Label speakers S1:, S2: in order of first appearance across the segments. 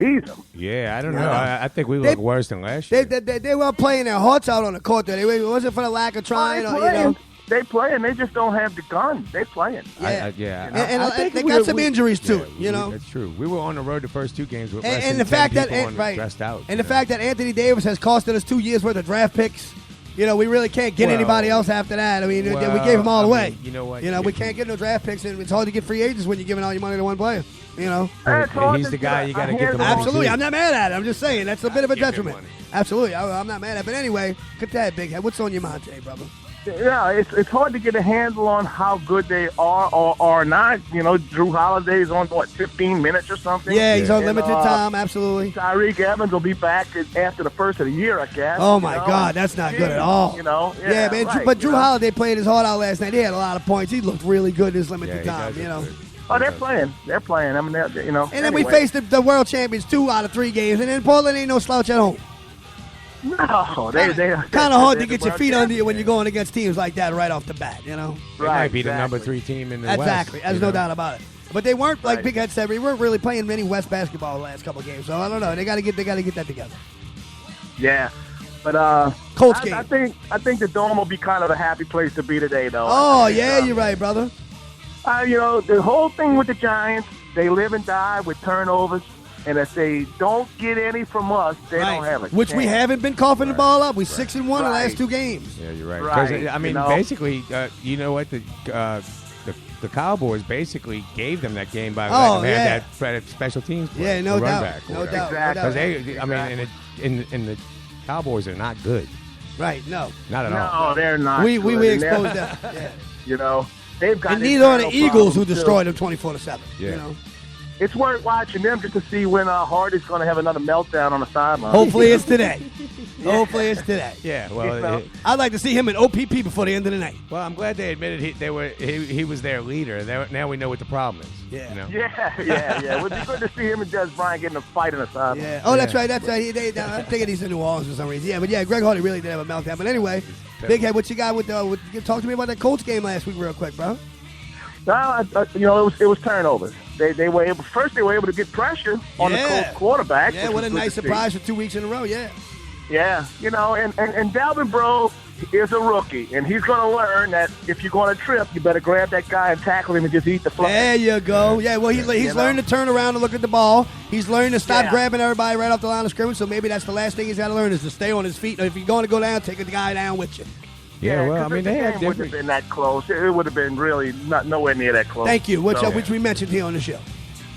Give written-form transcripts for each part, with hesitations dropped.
S1: tease them.
S2: Yeah, I don't know. I think we look worse than last year.
S3: They were playing their hearts out on the court. There, it wasn't for the lack of trying.
S1: They playing. They just don't have the gun. They playing.
S3: Yeah, and they got some injuries too.
S2: That's true. We were on the road the first 2 games with less
S3: and
S2: than
S3: the fact
S2: 10
S3: that
S2: people dressed out.
S3: And the fact that Anthony Davis has costed us 2 years worth of draft picks. We really can't get anybody else after that. I mean, we gave them all away.
S2: You know what?
S3: We can't get no draft picks, and it's hard to get free agents when you're giving all your money to one player.
S2: He's the guy you got to get the money.
S3: Absolutely, I'm not mad at it. I'm just saying that's a bit of a detriment. Absolutely, I'm not mad at it. But anyway, get that, Big Head. What's on your mind today, brother?
S1: Yeah, it's hard to get a handle on how good they are or are not. Drew Holiday's on, 15 minutes or something?
S3: Yeah, he's on limited time, absolutely.
S1: Tyreek Evans will be back after the first of the year, I guess.
S3: Oh, my God, that's not good at all.
S1: Yeah,
S3: man,
S1: right,
S3: but Drew Holiday played his heart out last night. He had a lot of points. He looked really good in his limited time,
S1: Oh, they're playing. They're playing. I mean, And
S3: then we faced the world champions 2 out of 3 games, and then Portland ain't no slouch at home.
S1: No, they
S3: kind of hard to get your feet under you when you're going against teams like that right off the bat,
S2: They might be the number 3 team in the West.
S3: Exactly, there's no doubt about it. But they weren't, like Big Head said, we weren't really playing many West basketball the last couple of games. So I don't know. They got to get that together.
S1: Yeah, but
S3: Colts game.
S1: I think the Dome will be kind of a happy place to be today, though.
S3: Oh yeah, you're right, brother.
S1: The whole thing with the Giants, they live and die with turnovers. And if they don't get any from us, they don't have it.
S3: Which we haven't been coughing the ball up. We're 6-1 in the last 2 games.
S2: Yeah, you're right. Because I mean, basically, you know what? The Cowboys basically gave them that game by letting them have that special teams play.
S3: Yeah, no doubt.
S2: Back
S3: No doubt.
S2: Because in the Cowboys are not good.
S3: Right? No,
S2: not at all.
S1: No, they're not.
S3: We exposed them. Yeah.
S1: They've got.
S3: And neither are the Eagles, who destroyed them 24-7.
S2: Yeah.
S1: It's worth watching them just to see when Hardy's going to have another meltdown on the sideline.
S3: Hopefully it's today. Hopefully it's today.
S2: Yeah, well,
S3: I'd like to see him in OPP before the end of the night.
S2: Well, I'm glad they admitted he was their leader. Now we know what the problem is.
S1: Yeah. Yeah. It would be good to see him and Des Bryant getting a fight on the sideline.
S3: Yeah. Oh, that's right. I'm thinking he's in New Orleans for some reason. Yeah, but Greg Hardy really did have a meltdown. But anyway, Big Head, what you got with talk to me about that Colts game last week real quick, bro.
S1: It was turnovers. They were able to get pressure on the Colts quarterback.
S3: Yeah, what a nice surprise for 2 weeks in a row. Yeah.
S1: Yeah, and Dalvin Breaux is a rookie, and he's going to learn that if you're going to trip, you better grab that guy and tackle him and just eat the flag.
S3: There you go. Yeah, well, he's learned to turn around and look at the ball. He's learned to stop grabbing everybody right off the line of scrimmage, so maybe that's the last thing he's got to learn is to stay on his feet. If you're going to go down, take the guy down with you.
S2: Yeah, well, I mean, they had
S1: wouldn't have been that close. It would have been really nowhere near that close.
S3: Thank you, which we mentioned here on the show.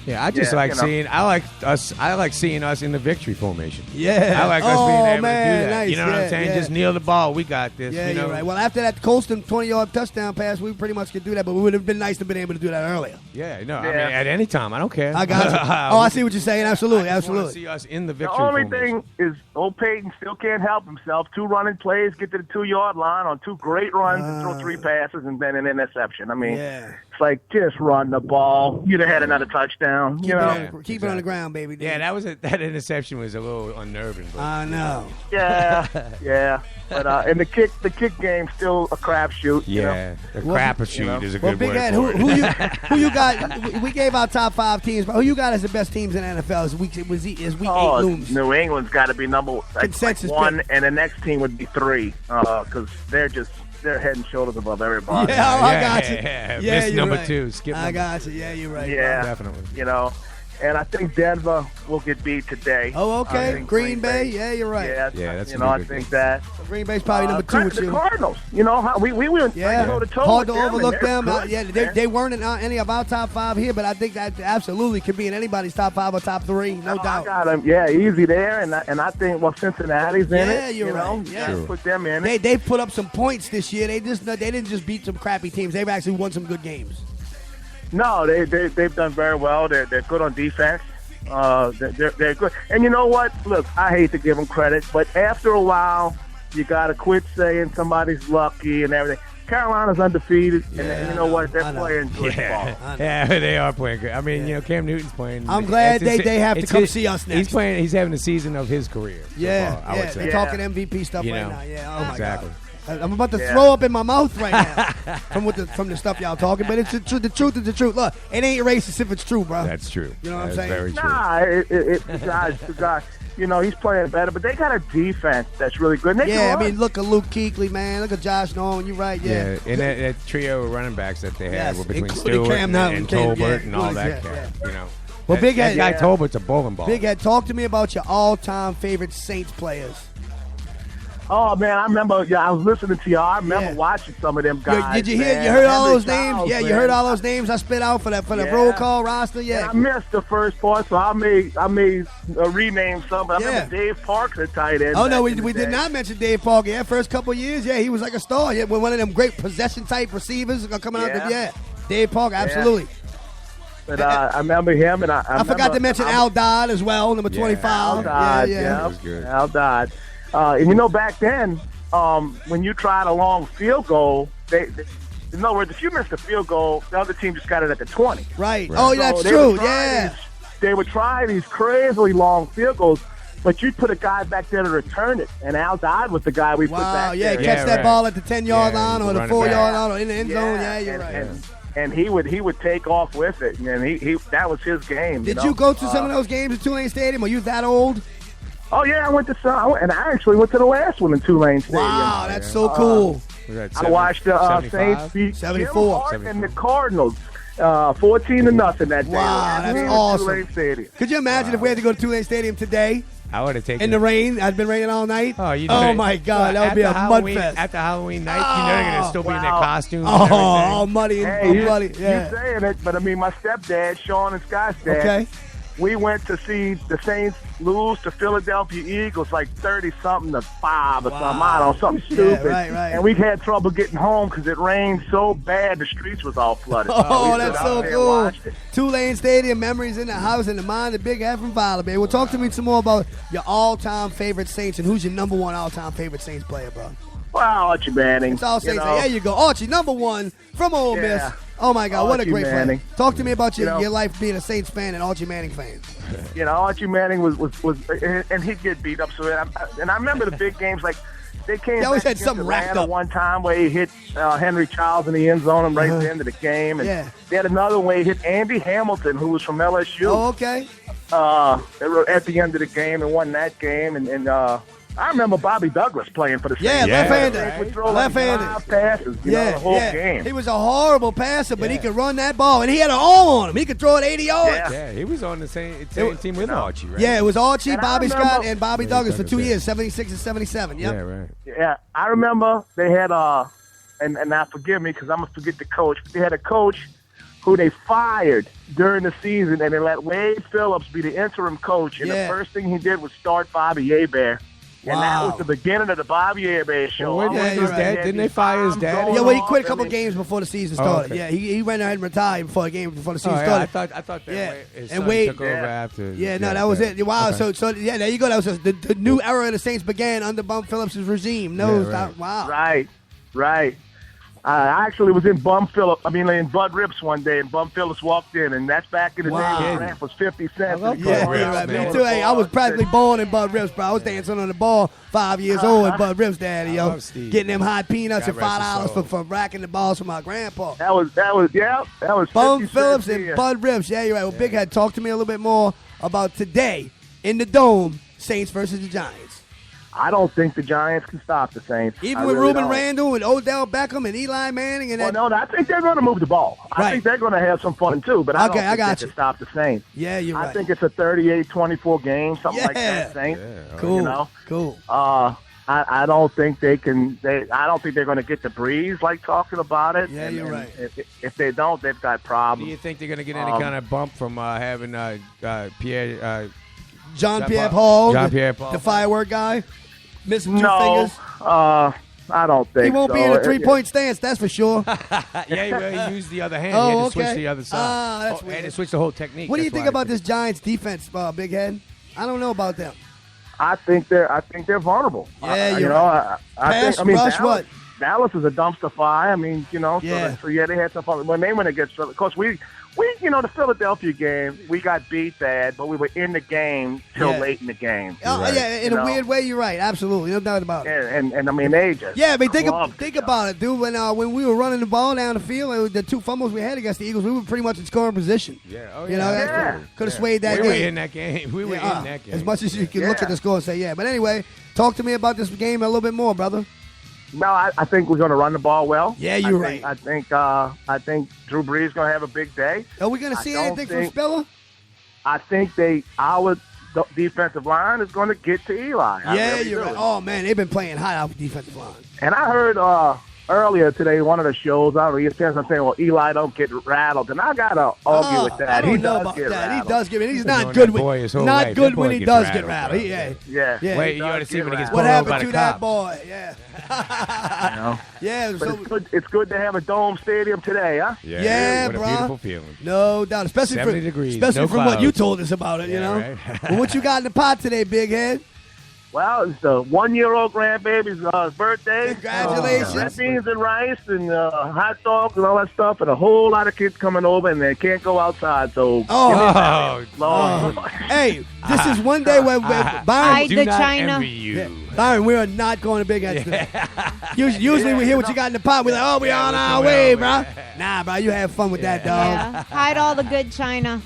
S2: Yeah, I just seeing. I like seeing us in the victory formation.
S3: Yeah,
S2: I like us being able to do that.
S3: Nice.
S2: You know what I'm saying? Just kneel the ball. We got this.
S3: Yeah,
S2: you're
S3: right. Well, after that Colston 20-yard touchdown pass, we pretty much could do that, but it would have been nice to have been able to do that earlier.
S2: Yeah, no, I mean, at any time, I don't care.
S3: I got you. I see what you're saying. Absolutely.
S2: I want to see us in the victory.
S1: The only
S2: formation.
S1: thing is, old Peyton still can't help himself. 2 running plays, get to the 2-yard line on 2 great runs, and throw 3 passes, and then an interception. I mean, it's like just run the ball. You'd have had another touchdown.
S3: Keep it on the ground, baby.
S2: Yeah, that interception was a little unnerving.
S3: I know.
S1: Yeah. But and the kick game's still a crapshoot.
S2: Yeah, the crapshoot is a good
S3: Big
S2: word.
S3: Ed, who you got? We gave our top 5 teams, but who you got as the best teams in the NFL as week 8 looms?
S1: New England's got to be number 1, and the next team would be 3 because they're head and shoulders above everybody.
S3: Yeah, I got you.
S2: Yeah, you're number 2. Skip.
S3: I got you. Yeah, you're right.
S1: Yeah,
S2: definitely.
S1: And I think Denver will get beat today.
S3: Oh, okay. Green Bay. Yeah, you're right.
S1: Yeah,
S2: that's
S1: I think that.
S3: Green Bay's probably number 2 with you.
S1: The Cardinals. We went toe-to-toe
S3: hard to
S1: with them,
S3: overlook them.
S1: Good.
S3: They weren't in any of our top 5 here, but I think that absolutely could be in anybody's top 5 or top 3, no doubt.
S1: I got them. Yeah, easy there, and I think Cincinnati's in it.
S3: Yeah, you're right.
S1: Yeah, put them in it.
S3: They put up some points this year. They didn't just beat some crappy teams. They've actually won some good games.
S1: No, they've done very well. They're good on defense. They're good. And you know what? Look, I hate to give them credit, but after a while, you got to quit saying somebody's lucky and everything. Carolina's undefeated, and you know what? They're playing good ball.
S2: Yeah, they are playing good. I mean, Cam Newton's playing.
S3: I'm glad they have to come see us next.
S2: He's having the season of his career. So far, I would say.
S3: They're talking MVP stuff right now. Yeah, oh my
S2: exactly.
S3: God. I'm about to throw up in my mouth right now from the stuff y'all talking. But it's the truth is the truth. Look, it ain't racist if it's true, bro.
S2: That's true.
S3: You know what I'm saying?
S2: Very true.
S1: Nah, the guy, you know, he's playing better, but they got a defense that's really good.
S3: I mean, look at Luke Kuechly, man. Look at Josh Norman. You're right, yeah.
S2: And that trio of running backs that they had were between
S3: including
S2: Stewart
S3: Cam
S2: and Tolbert and all that crap, you know.
S3: Well, Big Head,
S2: that guy Tolbert's a bowling ball.
S3: Big Head, talk to me about your all-time favorite Saints players.
S1: Oh man, I remember. Yeah, I was listening to y'all. I remember watching some of them guys.
S3: Did you hear?
S1: Man.
S3: You heard all those
S1: Henry
S3: names?
S1: Charles,
S3: Yeah, you
S1: man.
S3: heard all those names I spit out for the roll call roster. Yeah,
S1: And I missed the first part, so I made rename some. I remember Dave Parks at tight end.
S3: Oh no, we did not mention Dave Parker. Yeah, first couple of years, he was like a star. Yeah, with one of them great possession type receivers coming out. Dave Parker, absolutely.
S1: But I remember him, and I
S3: forgot to mention Al Dodd as well, number 25.
S1: Al Dodd,
S2: that was good.
S1: Al Dodd. And you know, back then, when you tried a long field goal, in other words, if you missed a field goal, the other team just got it at the 20.
S3: Right. Oh, that's true.
S1: They would try these crazily long field goals, but you'd put a guy back there to return it, and Al Dodd was the guy we put back there.
S3: Catch that ball at the 10-yard line or the 4-yard line or in the end zone. Yeah, you're right.
S1: And he would take off with it, and he that was his game.
S3: Did you go to some of those games at Tulane Stadium? Are you that old?
S1: Oh yeah, I went to some, and I actually went to the last one in Tulane Stadium.
S3: Wow, that's so cool.
S1: I watched the Saints beat
S3: 74
S1: and the Cardinals 14-0 that day.
S3: Wow, that's awesome.
S1: Tulane Stadium.
S3: Could you imagine if we had to go to Tulane Stadium today?
S2: I would have taken
S3: in the rain. I'd been raining all night.
S2: Oh,
S3: my God, that would be a mud fest.
S2: After Halloween night, you know they're gonna still be in their costumes.
S3: All muddy and muddy.
S1: You're saying it, but I mean, my stepdad, Sean and Scott's dad. We went to see the Saints lose to Philadelphia Eagles like 30-something to 5 or something. I don't know, something stupid.
S3: Right.
S1: And we had trouble getting home because it rained so bad the streets was all flooded.
S3: That's so cool. Tulane Stadium, memories in the house and the mind of Big Head from Fowler, baby. Well, talk to me some more about your all-time favorite Saints and who's your number one all-time favorite Saints player, bro.
S1: Well, Archie Manning.
S3: It's all Saints. There you go. Archie, number one from Ole Miss. Oh, my God, what a great player. Talk to me about your life being a Saints fan and Archie Manning fan.
S1: You know, Archie Manning was and he'd get beat up. And I remember the big games, like they came
S3: always
S1: back
S3: had something wrapped up.
S1: One time where he hit Henry Charles in the end zone and right at the end of the game. And they had another way he hit Andy Hamilton, who was from LSU.
S3: Oh, okay.
S1: At the end of the game and won that game. And I remember Bobby Douglas playing for the Saints.
S3: Left-handed.
S1: Left-handed. Passes, the whole game.
S3: He was a horrible passer, but he could run that ball, and he had an arm on him. He could throw it 80 yards.
S2: Yeah, he was on the same team with Archie, right?
S3: Yeah, it was Archie, Bobby Scott, and Bobby Douglas for 2 years, 76 and 77. Yep.
S2: Yeah, right.
S1: Yeah, I remember they had and now forgive me because I'm gonna forget the coach. But they had a coach who they fired during the season, and they let Wade Phillips be the interim coach. And the first thing he did was start Bobby Hebert. And that was the beginning of the Bobby Hebert show.
S2: Well, didn't they fire his dad?
S3: Yeah, well, he quit a couple games before the season started. Yeah, he went ahead and retired before the season started.
S2: I thought that his son took over after.
S3: Yeah, no, that was it. Wow, okay. so there you go. That was the new era of the Saints began under Bum Phillips' regime. Wow.
S1: Right. I actually was in in Bud Rips one day, and Bum Phillips walked in, and that's back in the day when the rap was 50 cents.
S3: Me too. Hey, I was practically born in Bud Rips, bro. I was dancing on the ball 5 years old at Bud Rips, daddy, yo. Getting them hot peanuts at $5 for racking the balls from my grandpa.
S1: That was
S3: Bum Phillips and Bud Rips. Yeah, you're right. Well, Big Head, talk to me a little bit more about today in the Dome, Saints versus the Giants.
S1: I don't think the Giants can stop the Saints.
S3: Even with Ruben Randall and Odell Beckham and Eli Manning and
S1: I think they're going to move the ball. I think they're going to have some fun too, but I don't think they can stop the Saints.
S3: Yeah, you're right.
S1: I think it's a 38-24 game, something like that. Saints.
S3: Yeah. Cool.
S1: You know?
S3: Cool.
S1: I don't think they can. I don't think they're going to get the breeze like talking about it.
S3: Yeah, you're right.
S1: If they don't, they've got problems.
S2: Do you think they're going to get any kind of bump from having
S3: Jean-Pierre Paul,
S2: the
S3: firework guy? Missing two fingers?
S1: I don't think
S3: he won't be in a three-point stance, that's for sure.
S2: He used the other hand. He had to switch to the other side.
S3: That's weird.
S2: He had to switch the whole technique.
S3: What do you think about this Giants defense, Big Head? I don't know about them.
S1: I think they're vulnerable.
S3: Yeah, you're right.
S1: Pass, rush, what? Dallas is a dumpster fire. I mean, you know,
S3: Yeah.
S1: so they had some fun. When they went against, of course, we, you know, the Philadelphia game, we got beat bad, but we were in the game till late in the game.
S3: Yeah, in a weird way, you're right. Absolutely, no doubt about it.
S1: And I mean, they just
S3: I mean, think about it, dude. When we were running the ball down the field, the 2 fumbles we had against the Eagles, we were pretty much in scoring position.
S2: Yeah,
S3: you know, could have swayed that
S2: game.
S3: We
S2: were in that game. We were in that game.
S3: As much as you can look at the score and say, yeah. But anyway, talk to me about this game a little bit more, brother.
S1: No, I think we're going to run the ball well.
S3: Yeah, you're right.
S1: I think Drew Brees is going to have a big day.
S3: Are we going to see anything from Spiller?
S1: I think our defensive line is going to get to Eli.
S3: Yeah, you're right. Oh, man, they've been playing high off the defensive line.
S1: And I heard earlier today, one of the shows, I don't know, ESPN, I'm saying, well, Eli don't get rattled. And I got to argue with that.
S3: I don't know about that. He does get it. He's not good when he does get rattled.
S1: Yeah.
S2: Wait, you ought to see when he gets
S3: what
S2: pulled over by
S3: happened
S2: the
S3: to that
S2: cops.
S3: boy? Yeah. Yeah.
S1: But it's good to have a dome stadium today, huh?
S3: Yeah,
S2: what
S3: bro.
S2: a beautiful feeling.
S3: No doubt. Especially
S2: 70 degrees,
S3: especially
S2: no
S3: from what you
S2: clouds.
S3: told us about it, you know?
S2: Right.
S3: Well, what you got in the pot today, big head?
S1: Well, it's the 1-year-old grandbaby's birthday.
S3: Congratulations.
S1: Red beans and rice and hot dogs and all that stuff, and a whole lot of kids coming over, and they can't go outside. So,
S3: hey, this is one day where Byron,
S2: do not envy you.
S3: Byron, we are not going to Big Heads today. Usually we hear what you got in the pot. We're like, oh, we on our way, bro. Nah, bro, you have fun with that, dog.
S4: Yeah. Hide all the good china.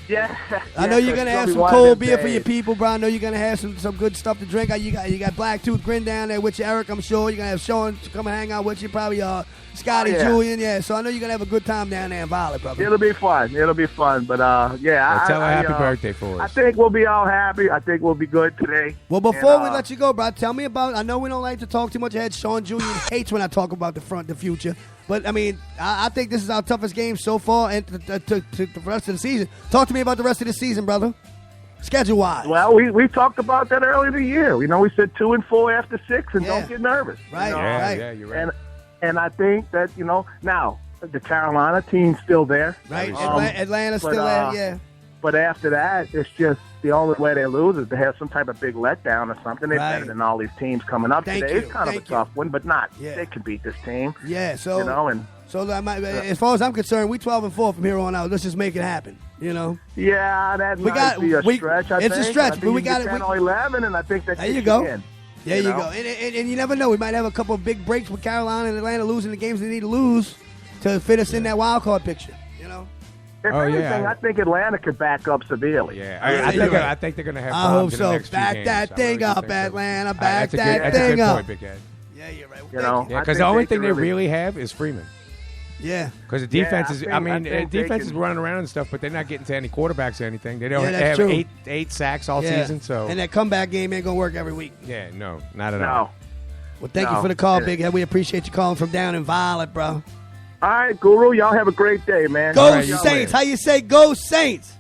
S1: Yeah.
S3: I know you're gonna have some cold beer for your people, bro. I know you're gonna have some good stuff to drink. You got Black Tooth Grin down there with you, Eric. I'm sure you're gonna have Sean to come and hang out with you. Probably Scotty, Julian. Yeah. So I know you're gonna have a good time down there in Violet, brother.
S1: It'll be fun. But
S2: tell her happy birthday for us.
S1: I think we'll be all happy. I think we'll be good today.
S3: Well, before we let you go, bro, tell me about. I know we don't like to talk too much ahead. Sean Julian hates when I talk about the future. But, I mean, I think this is our toughest game so far and to the rest of the season. Talk to me about the rest of the season, brother, schedule-wise.
S1: Well, we talked about that earlier in the year. You know, we said 2-4 after 6, and don't get nervous.
S3: Right,
S1: right.
S2: Yeah, you're right.
S1: And I think that, you know, now, the Carolina team's still there.
S3: Right, Atlanta's still there, yeah.
S1: But after that, it's just the only way they lose is to have some type of big letdown or something. They're better than all these teams coming up today. It's kind of a tough one, but not. Yeah. They can beat this team.
S3: Yeah, so
S1: you know, and
S3: so as far as I'm concerned, we 12-4 from here on out. Let's just make it happen. You know.
S1: Yeah, that might be a stretch.
S3: It's a stretch, but we got it.
S1: 10 or 11, and I think that.
S3: There you go.
S1: In,
S3: there you go. And you never know. We might have a couple of big breaks with Carolina and Atlanta losing the games they need to lose to fit us in that wild card picture. You know.
S1: If anything, I think Atlanta could back up severely.
S2: Yeah, I think they're going to have problems in the next
S3: back
S2: few
S3: that
S2: games.
S3: thing up, Atlanta. Back that
S2: thing
S3: up.
S2: Point, Big Ed.
S3: Yeah, you're right.
S1: You know,
S2: because the only thing they really have is Freeman.
S3: Yeah.
S2: Because the defense is, defense is running around and stuff, but they're not getting to any quarterbacks or anything. They don't have eight sacks all season. So
S3: and that comeback game ain't going to work every week.
S2: Yeah, no, not at all.
S3: Well, thank you for the call, Big Head. We appreciate you calling from down in Violet, bro.
S1: All right, Guru, y'all have a great day, man.
S3: Go Saints. How you say go Saints?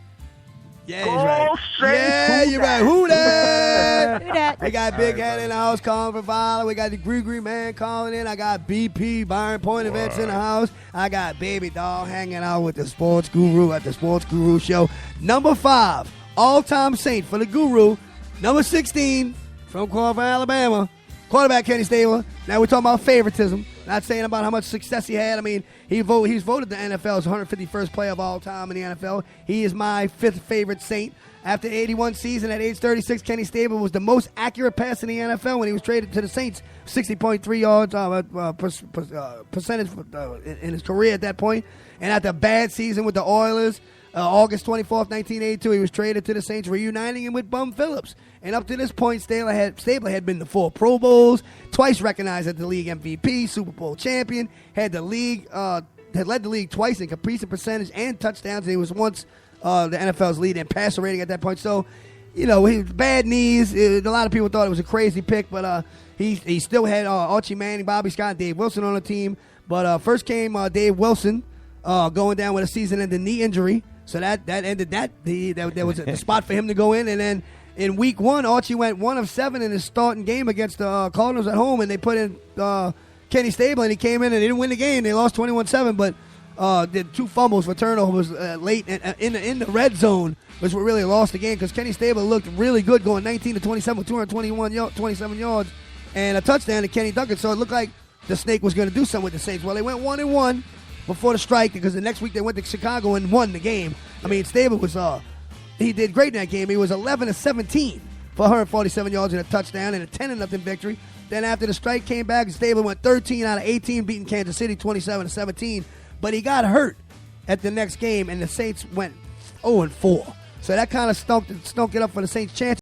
S3: Yeah, he's right.
S1: Saints.
S3: Yeah, you're right. Who that?
S4: Who dat?
S3: We got Big Head in the house calling for Violet. We got the Green Man calling in. I got BP, Byron Point Events in the house. I got Baby Doll hanging out with the Sports Guru at the Sports Guru Show. Number 5, all-time Saint for the Guru. Number 16, from Crawford, Alabama, quarterback Kenny Stabler. Now we're talking about favoritism. Not saying about how much success he had. I mean, he's voted the NFL's 151st player of all time in the NFL. He is my 5th favorite Saint. After 81 season at age 36, Kenny Stabler was the most accurate pass in the NFL when he was traded to the Saints. 60.3 yards percentage in his career at that point. And after a bad season with the Oilers, August 24th, 1982, he was traded to the Saints, reuniting him with Bum Phillips. And up to this point, Stabler had been to 4 Pro Bowls, twice recognized as the league MVP, Super Bowl champion, had led the league twice in completion percentage and touchdowns. And he was once the NFL's lead in passer rating at that point. So, you know, he bad knees. A lot of people thought it was a crazy pick, but he still had Archie Manning, Bobby Scott, and Dave Wilson on the team. But first came Dave Wilson going down with a season-ending knee injury. So that ended that. There was a spot for him to go in. And then in week 1, Archie went 1 of 7 in his starting game against the Cardinals at home, and they put in Kenny Stabler, and he came in and they didn't win the game. They lost 21-7, but did 2 fumbles for turnovers late in the red zone, which really lost the game because Kenny Stabler looked really good going 19-27 with 227 yards and a touchdown to Kenny Duncan. So it looked like the Snake was going to do something with the Saints. Well, they went 1-1 before the strike because the next week they went to Chicago and won the game. I mean, Stabler was he did great in that game. He was 11-17 for 147 yards and a touchdown and a 10-0 victory. Then after the strike came back, Stabler went 13 out of 18, beating Kansas City 27-17. But he got hurt at the next game, and the Saints went 0-4. So that kind of stunk it up for the Saints' chance.